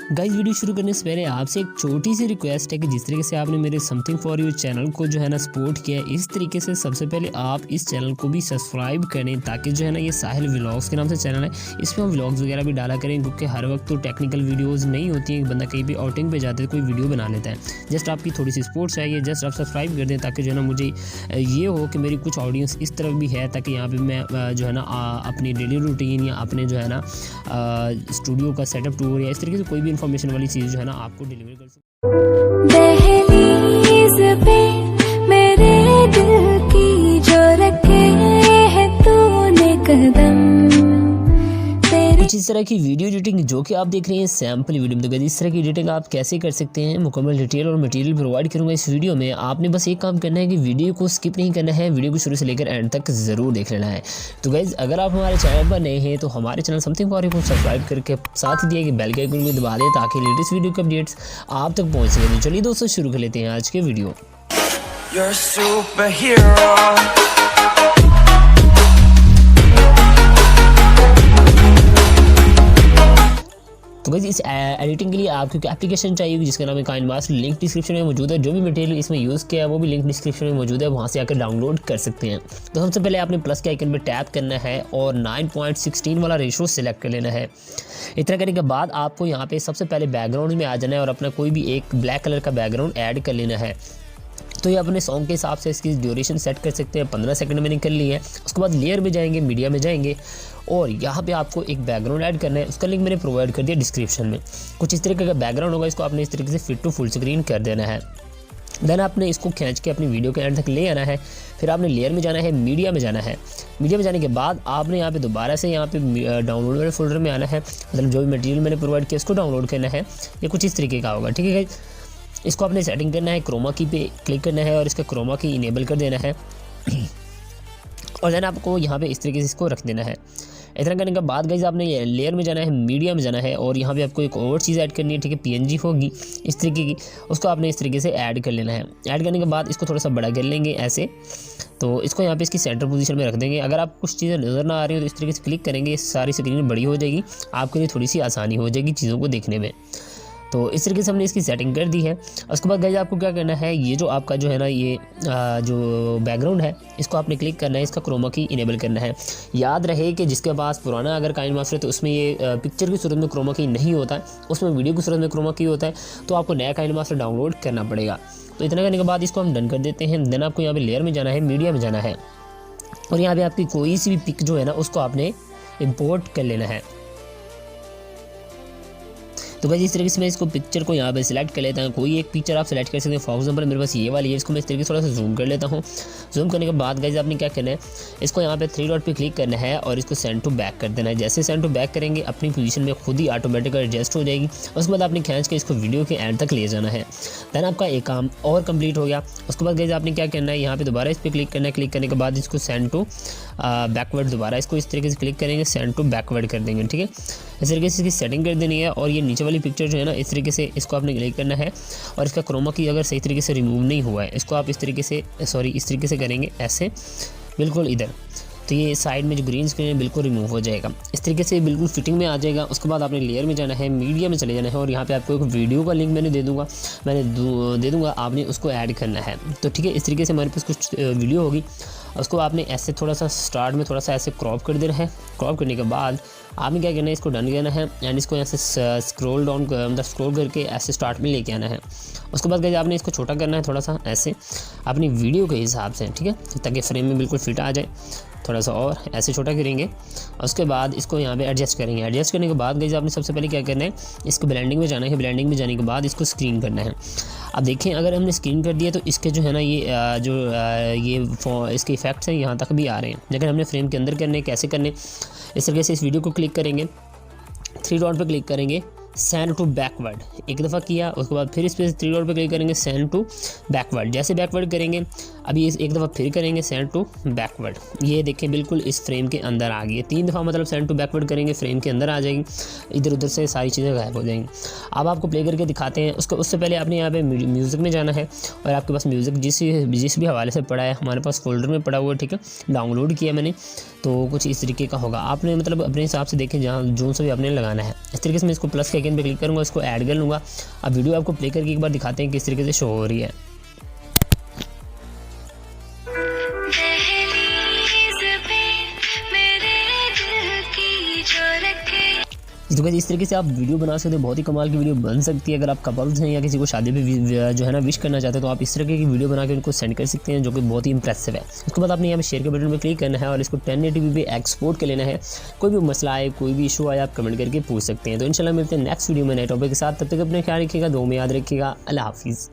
Guys video शुरू करने से पहले आपसे एक छोटी सी रिक्वेस्ट है कि जिस तरीके से आपने मेरे समथिंग फॉर यू चैनल को जो है ना सपोर्ट किया है, इस तरीके से सबसे पहले आप इस चैनल को भी सब्सक्राइब करें ताकि जो है ना ये साहिल व्लॉग्स के नाम से चैनल है, इसमें हम व्लॉग्स वगैरह भी डाला करें क्योंकि हर वक्त तो टेक्निकल वीडियोज़ नहीं होती हैं। बंदा कहीं भी आउटिंग पे जाते कोई वीडियो बना लेता है। जस्ट आपकी थोड़ी सी सपोर्ट चाहिए, जस्ट आप सब्सक्राइब कर दें ताकि जो है ना मुझे ये हो कि मेरी कुछ ऑडियंस इस तरफ भी है ताकि यहाँ पर मैं जो है ना अपनी डेली रूटीन या अपने जो है ना स्टूडियो का सेटअप टूर या इस तरीके से कोई भी इंफॉर्मेशन वाली चीज़ जो है ना आपको डिलीवर कर सकूं। दहलीज़ पे मेरे दिल की जो रखे है तूने कदम। कुछ इस तरह की वीडियो एडिटिंग जो कि आप देख रहे हैं सैम्पल वीडियो में, तो इस तरह की एडिटिंग आप कैसे कर सकते हैं मुकम्मल डिटेल और मटेरियल प्रोवाइड करूंगा इस वीडियो में। आपने बस एक काम करना है कि वीडियो को स्किप नहीं करना है, वीडियो को शुरू से लेकर एंड तक ज़रूर देख लेना है। तो गाइज़ अगर आप हमारे चैनल पर नए हैं तो हमारे चैनल समथिंग फॉर यू को सब्सक्राइब करके साथ ही दिए कि बेल के आइकन भी दबा दें ताकि लेटेस्ट वीडियो के अपडेट्स आप तक पहुँच सकें। चलिए दोस्तों शुरू कर लेते हैं आज के वीडियो। You're a superhero. तो गाइस इस एडिटिंग के लिए आपको एप्लीकेशन चाहिए जिसका नाम है काइनमास्टर, लिंक डिस्क्रिप्शन में मौजूद है। जो भी मटेरियल इसमें यूज़ किया है वो भी लिंक डिस्क्रिप्शन में मौजूद है, वहाँ से आकर डाउनलोड कर सकते हैं। तो सबसे पहले आपने प्लस के आइकन पर टैप करना है और 9.16 वाला रेशो सेलेक्ट कर लेना है। इतना करने के बाद आपको यहाँ पे सबसे पहले बैकग्राउंड में आ जाना है और अपना कोई भी एक ब्लैक कलर का बैकग्राउंड ऐड कर लेना है। तो ये अपने सॉन्ग के हिसाब से इसकी ड्यूरेशन सेट कर सकते हैं। 15 सेकंड मैंने कर ली है। उसके बाद लेयर में जाएंगे, मीडिया में जाएंगे और यहाँ पे आपको एक बैकग्राउंड ऐड करना है। उसका लिंक मैंने प्रोवाइड कर दिया डिस्क्रिप्शन में। कुछ इस तरीके का बैकग्राउंड होगा, इसको आपने इस तरीके से फिट टू फुल स्क्रीन कर देना है। देन आपने इसको खींच के अपनी वीडियो के एंड तक ले आना है। फिर आपने लेयर में जाना है, मीडिया में जाना है। मीडिया में जाने के बाद आपने यहाँ पे दोबारा से यहाँ पे डाउनलोड वाले फोल्डर में आना है, मतलब जो भी मटेरियल मैंने प्रोवाइड किया उसको डाउनलोड करना है। ये कुछ इस तरीके का होगा, ठीक है गाइस। इसको आपने सेटिंग करना है, क्रोमा की पे क्लिक करना है और इसका क्रोमा की इनेबल कर देना है और देन आपको यहाँ पे इस तरीके से इसको रख देना है। इतना करने के बाद गाइस आपने ये लेयर में जाना है, मीडिया में जाना है और यहाँ पे आपको एक और चीज़ ऐड करनी है, ठीक है। PNG होगी इस तरीके की, उसको आपने इस तरीके से ऐड कर लेना है। ऐड करने के बाद इसको थोड़ा सा बड़ा कर लेंगे ऐसे, तो इसको यहाँ पे इसकी सेंटर पोजीशन में रख देंगे। अगर आप कुछ चीज़ें नज़र ना आ रही हो तो इस तरीके से क्लिक करेंगे, सारी स्क्रीन बड़ी हो जाएगी, आपके लिए थोड़ी सी आसानी हो जाएगी चीज़ों को देखने में। तो इस तरीके से हमने इसकी सेटिंग कर दी है। उसके बाद गाइस आपको क्या करना है, ये जो आपका जो है ना ये जो बैकग्राउंड है इसको आपने क्लिक करना है, इसका क्रोमा की इनेबल करना है। याद रहे कि जिसके पास पुराना अगर काइनमास्टर है तो उसमें ये पिक्चर की सूरत में क्रोमा की नहीं होता है, उसमें वीडियो की सूरत में क्रोमा की होता है। तो आपको नया काइनमास्टर डाउनलोड करना पड़ेगा। तो इतना करने के बाद इसको हम डन कर देते हैं। देन आपको यहाँ पर लेयर में जाना है, मीडिया में जाना है और यहाँ पर आपकी कोई सी भी पिक जो है ना उसको आपने इम्पोर्ट कर लेना है। तो गाइस इस तरीके से मैं इसको पिक्चर को यहाँ पे सिलेक्ट कर लेता हूँ। कोई एक पिक्चर आप सिलेक्ट कर सकते हैं। फॉर एग्जांपल मेरे पास ये वाली है, इसको मैं इस तरीके से थोड़ा सा जूम कर लेता हूँ। जूम करने के बाद गाइस आपने क्या करना है, इसको यहाँ पे 3 डॉट पे क्लिक करना है और इसको सेंड टू बैक कर देना है। जैसे सेंड टू बैक करेंगे अपनी पोजीशन में खुद ही ऑटोमेटिक एडजस्ट हो जाएगी। उसके बाद आपने खींच के इसको वीडियो के एंड तक ले जाना है। देन आपका एक काम और कंप्लीट हो गया। उसके बाद गाइस आपने क्या करना है, यहाँ पे दोबारा इस पर क्लिक करना है। क्लिक करने के बाद इसको सेंड टू बैकवर्ड, दोबारा इसको इस तरीके से क्लिक करेंगे, सेंड टू बैकवर्ड कर देंगे, ठीक है। इस तरीके से इसकी सेटिंग कर देनी है और ये नीचे वाली पिक्चर जो है ना इस तरीके से इसको आपने क्लिक करना है और इसका क्रोमा की अगर सही तरीके से रिमूव नहीं हुआ है इसको आप इस तरीके से इस तरीके से करेंगे ऐसे बिल्कुल इधर, तो ये साइड में जो ग्रीन स्क्रीन है बिल्कुल रिमूव हो जाएगा। इस तरीके से बिल्कुल फिटिंग में आ जाएगा। उसके बाद आपने लेयर में जाना है, मीडिया में चले जाना है और यहाँ पे आपको एक वीडियो का लिंक मैंने दे दूँगा, आपने उसको ऐड करना है। तो ठीक है, इस तरीके से हमारे पास कुछ वीडियो होगी। उसको आपने ऐसे थोड़ा सा स्टार्ट में थोड़ा सा ऐसे क्रॉप कर देना है। क्रॉप करने के बाद आपने क्या करना है, इसको डन करना है एंड इसको यहाँ से स्क्रॉल डाउन मतलब स्क्रॉल करके ऐसे स्टार्ट में लेके आना है। उसके बाद गाइस आपने इसको छोटा करना है थोड़ा सा ऐसे अपनी वीडियो के हिसाब से, ठीक है, ताकि फ्रेम में बिल्कुल फिट आ जाए। थोड़ा सा और ऐसे छोटा करेंगे। उसके बाद इसको यहाँ पे एडजस्ट करेंगे। एडजस्ट करने के बाद गाइस आपने सबसे पहले क्या करना है, इसको ब्लेंडिंग में जाना है। ब्लेंडिंग में जाने के बाद इसको स्क्रीन करना है। अब देखें अगर हमने स्क्रीन कर दिया तो इसके जो है ना ये इसके इफेक्ट्स हैं यहाँ तक भी आ रहे हैं, लेकिन हमने फ्रेम के अंदर करने कैसे करने, इस तरीके से इस वीडियो को क्लिक करेंगे, 3 डॉट पे क्लिक करेंगे, सेंड टू बैकवर्ड एक दफ़ा किया। उसके बाद फिर इस पर 3 डॉट पे क्लिक करेंगे, सेंड टू बैकवर्ड। जैसे बैकवर्ड करेंगे अभी इस एक दफ़ा फिर करेंगे सेंड टू बैकवर्ड। ये देखें बिल्कुल इस फ्रेम के अंदर आ गई है। 3 दफ़ा मतलब सेंड टू बैकवर्ड करेंगे, फ्रेम के अंदर आ जाएगी, इधर उधर से सारी चीज़ें गायब हो जाएंगी। अब आपको प्ले करके दिखाते हैं। उससे पहले आपने यहाँ पे म्यूज़िक में जाना है और आपके पास म्यूज़िक जिस भी हवाले से पड़ा है हमारे पास फोल्डर में पड़ा हुआ है, ठीक है, डाउनलोड किया मैंने, तो कुछ इस तरीके का होगा। आपने मतलब अपने हिसाब से देखें जहाँ जो से भी आपने लगाना है। इस तरीके से मैं इसको प्लस के आइकन पे क्लिक करूँगा, उसको ऐड कर लूँगा। अब वीडियो आपको प्ले करके एक बार दिखाते हैं किस तरीके से शो हो रही है। तो गाइस इस तरीके से आप वीडियो बना सकते हो, बहुत ही कमाल की वीडियो बन सकती है। अगर आप कपल्स हैं या किसी को शादी पे जो है ना विश करना चाहते हो तो आप इस तरीके की वीडियो बना के उनको सेंड कर सकते हैं, जो कि बहुत ही इंप्रेसिव है। उसके बाद आपने यहाँ पे शेयर के बटन पे क्लिक करना है और इसको 1080p पे एक्सपोर्ट कर लेना है। कोई भी मसला आए, कोई भी इशू आए, आप कमेंट करके पूछ सकते हैं। तो इंशाल्लाह मिलते हैं नेक्स्ट वीडियो में नए टॉपिक के साथ। तब तक अपने ख्याल रखिएगा, दुआ में याद रखिएगा। अल्लाह हाफिज़।